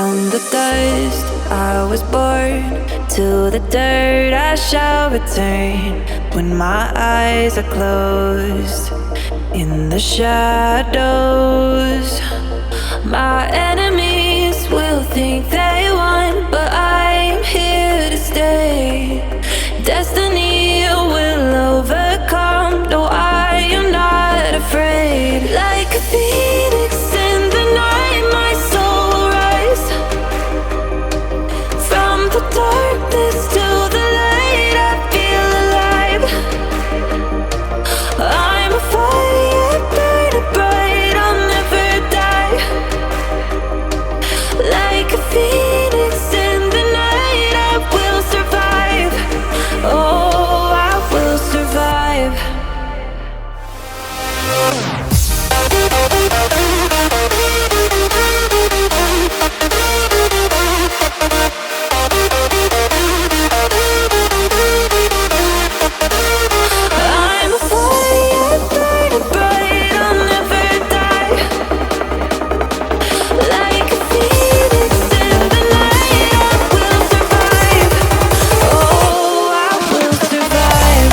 From the dust I was born, to the dirt I shall return. When my eyes are closed, in the shadows, my enemies will think they won, but I'm here to stay. Destiny will overcome. No, I am not afraid. Like a phoenix in the night, my soul will rise. From the darkness to the light, I feel alive. I'm a fire burning bright, I'll never die. Like a phoenix in the night, I will survive. Oh, I will survive. I'm a fire burning bright, I'll never die. Like a phoenix in the night, I will survive. Oh, I will survive.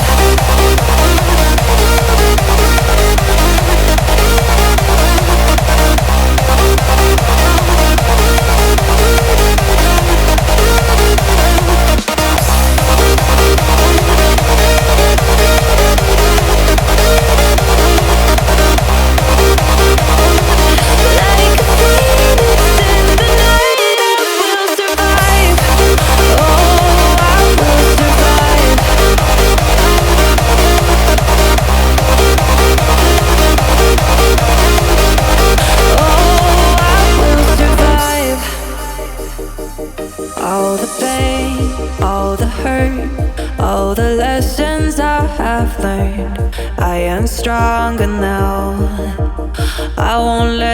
Like a phoenix in the night, I will survive. Oh, I will survive. Oh, I will survive. All the pain, all the hurt, all the lessons I have learned, I am stronger now. I won't let